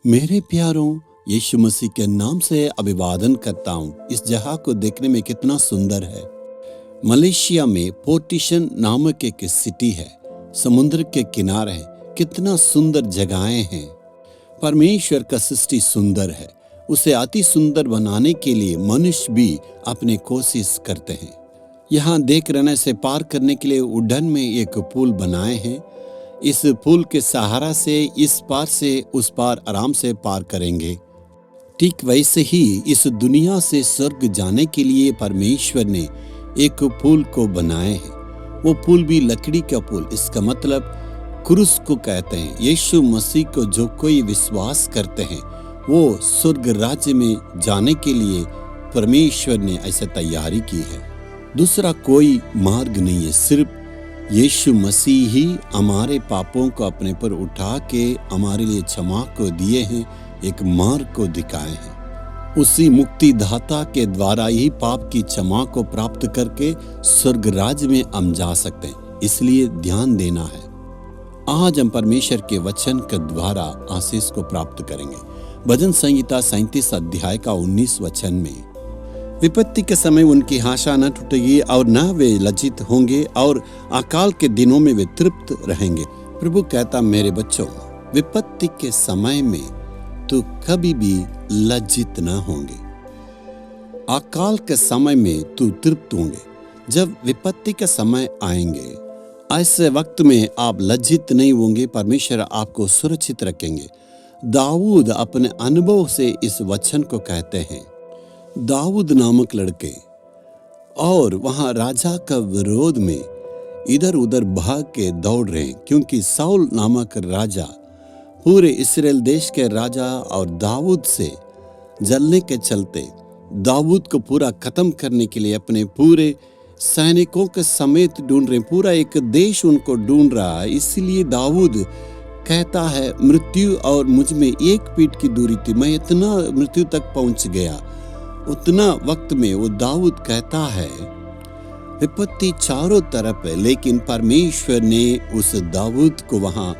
मेरे प्यारों, यीशु मसीह के नाम से अभिवादन करता हूँ। इस जगह को देखने में कितना सुंदर है। मलेशिया में पोर्टिशन नामक एक सिटी है, समुद्र के किनारे है। कितना सुंदर जगहें हैं। परमेश्वर का सृष्टि सुंदर है। उसे अति सुंदर बनाने के लिए मनुष्य भी अपने कोशिश करते हैं। यहाँ देख रहने से पार करने के लिए उड़न में एक पुल बनाए हैं। इस पुल के सहारा से इस पार से उस पार आराम से पार करेंगे। ठीक वैसे ही इस दुनिया से स्वर्ग जाने के लिए परमेश्वर ने एक पुल को बनाए हैं। वो पुल भी लकड़ी का पुल। इसका मतलब क्रूस को कहते हैं। यीशु मसीह को जो कोई विश्वास करते हैं वो स्वर्ग राज्य में जाने के लिए परमेश्वर ने ऐसे तैयारी की है। दूसरा कोई मार्ग नहीं है। सिर्फ यीशु मसीह ही हमारे पापों को अपने पर उठा के हमारे लिए क्षमा को दिए हैं, एक मार्ग को दिखाए हैं। उसी मुक्तिदाता के द्वारा ही पाप की क्षमा को प्राप्त करके स्वर्ग राज्य में हम जा सकते हैं। इसलिए ध्यान देना है। आज हम परमेश्वर के वचन के द्वारा आशीष को प्राप्त करेंगे। भजन संहिता 37 अध्याय का 19 वचन में, विपत्ति के समय उनकी आशा न टूटेगी और न वे लज्जित होंगे और अकाल के दिनों में वे तृप्त रहेंगे। प्रभु कहता, मेरे बच्चों, विपत्ति के समय में तो कभी भी लज्जित न होंगे। अकाल के समय में तू तृप्त होंगे। जब विपत्ति के समय आएंगे, ऐसे वक्त में आप लज्जित नहीं होंगे। परमेश्वर आपको सुरक्षित रखेंगे। दाऊद अपने अनुभव से इस वचन को कहते हैं। दाऊद नामक लड़के और वहां राजा का विरोध में इधर उधर भाग के दौड़ रहे हैं, क्योंकि साउल नामक राजा पूरे इस्राएल देश के राजा और दाऊद से जलने के चलते दाऊद को पूरा खत्म करने के लिए अपने पूरे सैनिकों के समेत ढूंढ रहे हैं। पूरा एक देश उनको ढूंढ रहा है। इसलिए दाऊद कहता है, मृत्यु और मुझ में एक पीठ की दूरी थी, मैं इतना मृत्यु तक पहुंच गया। उतना वक्त में वो दाऊद कहता है, विपत्ति चारों तरफ है, लेकिन परमेश्वर ने उस दाऊद को वहां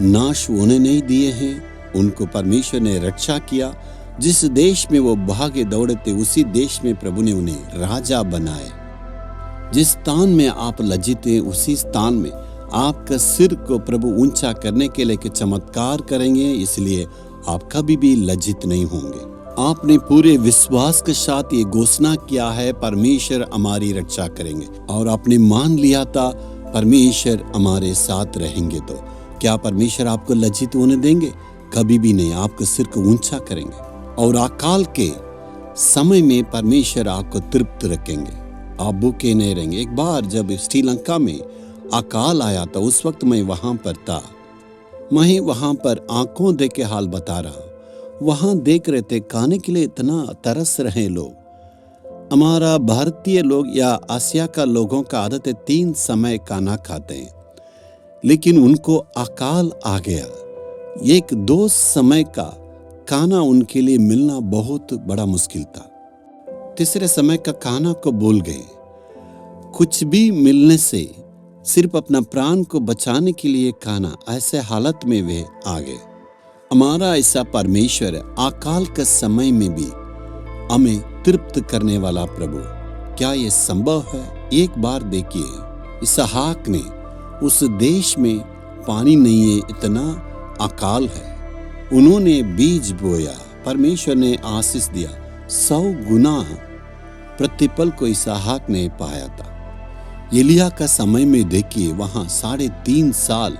नाश होने नहीं दिए हैं। उनको परमेश्वर ने रक्षा किया। जिस देश में वो भागे दौड़े थे, उसी देश में प्रभु ने उन्हें राजा बनाया। जिस स्थान में आप लज्जित हैं, उसी स्थान में आपका सिर को प्रभु ऊंचा करने के लिए चमत्कार करेंगे। इसलिए आप कभी भी लज्जित नहीं होंगे। आपने पूरे विश्वास के साथ ये घोषणा किया है, परमेश्वर हमारी रक्षा करेंगे, और आपने मान लिया था परमेश्वर हमारे साथ रहेंगे। तो क्या परमेश्वर आपको लज्जित होने देंगे? कभी भी नहीं। आपके सिर को ऊंचा करेंगे और अकाल के समय में परमेश्वर आपको तृप्त रखेंगे। आप भूखे नहीं रहेंगे। एक बार जब श्रीलंका में अकाल आया था, उस वक्त मैं वहां पर था। मैं वहां पर आंखों देख के हाल बता रहा। वहां देख रहे थे, खाने के लिए इतना तरस रहे लोग। हमारा भारतीय लोग या आसिया का लोगों का आदत है 3 समय खाना खाते हैं, लेकिन उनको अकाल आ गया। 1-2 समय का खाना उनके लिए मिलना बहुत बड़ा मुश्किल था। तीसरे समय का खाना को भूल गए। कुछ भी मिलने से सिर्फ अपना प्राण को बचाने के लिए खाना, ऐसे हालत में वे आ गए। हमारा ऐसा परमेश्वर है, अकाल के समय में भी हमें तृप्त करने वाला प्रभु। क्या ये संभव है? एक बार देखिए, इसहाक ने उस देश में पानी नहीं है, इतना अकाल है। उन्होंने बीज बोया, परमेश्वर ने आशीष दिया। 100 गुना प्रतिफल को इसहाक ने पाया था। एलिया का समय में देखिए, वहां 3.5 साल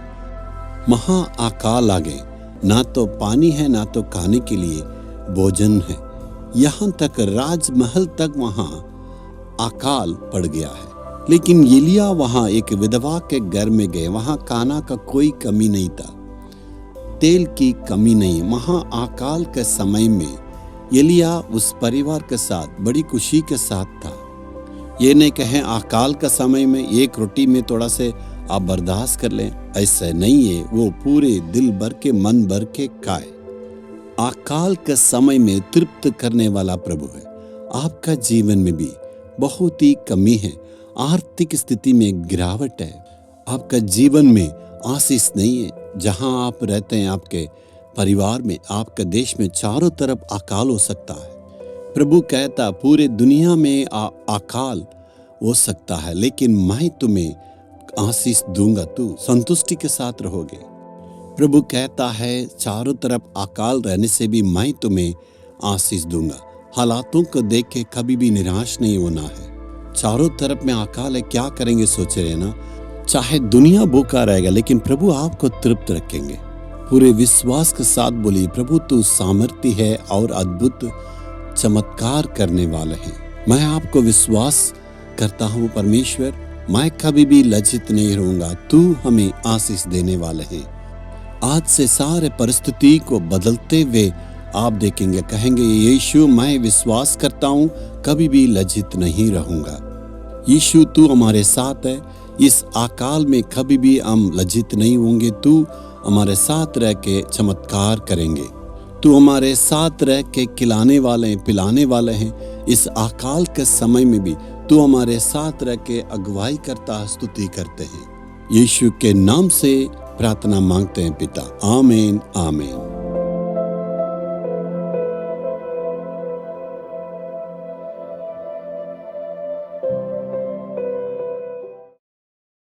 महा अकाल आ गए। ना तो पानी है, ना तो खाने के लिए भोजन है। यहाँ तक राजमहल तक वहां अकाल पड़ गया है। लेकिन एलिया वहां एक विधवा के घर में गए। वहां खाना का कोई कमी नहीं था, तेल की कमी नहीं। वहां अकाल के समय में एलिया उस परिवार के साथ बड़ी खुशी के साथ था। ये नहीं कहें अकाल का समय में एक रोटी में थोड़ा से आप बर्दाश्त कर लें, ऐसा नहीं है। वो पूरे दिल भर के, मन भर के खाए। अकाल के समय में तृप्त करने वाला प्रभु है। आपका जीवन में भी बहुत ही कमी है, आर्थिक स्थिति में गिरावट है, आपका जीवन में आशीष नहीं है। जहां आप रहते हैं, आपके परिवार में, आपके देश में चारों तरफ अकाल हो सकता है। प्रभु कहता पूरे दुनिया में अकाल हो सकता है, लेकिन मैं तुम्हें आशीष दूंगा, तू संतुष्टि के साथ रहोगे। प्रभु कहता है चारों तरफ अकाल रहने से भी मैं तुम्हें आशीष दूंगा। हालातों को देख के कभी भी निराश नहीं होना है। चारों तरफ में अकाल है, क्या करेंगे सोचे रहना। चाहे दुनिया भूखा रहेगा, लेकिन प्रभु आपको तृप्त रखेंगे। पूरे विश्वास के साथ बोलिए, प्रभु तू सामर्थ्य है और अद्भुत चमत्कार करने वाले हैं। मैं आपको विश्वास करता हूँ परमेश्वर, मैं कभी भी लज्जित नहीं रहूंगा, तू हमें आशीष देने वाले हैं। आज से सारे परिस्थिति को बदलते हुए आप देखेंगे, कहेंगे यीशु मैं विश्वास करता हूँ, कभी भी लज्जित नहीं रहूंगा। यीशु तू हमारे साथ है, इस अकाल में कभी भी हम लज्जित नहीं होंगे। तू हमारे साथ रह के चमत्कार करेंगे, तू हमारे साथ रह के खिलाने वाले हैं, पिलाने वाले हैं। इस अकाल के समय में भी तू हमारे साथ रह के अगुवाई करता, स्तुति करते हैं। यीशु के नाम से प्रार्थना मांगते हैं पिता, आमीन आमीन।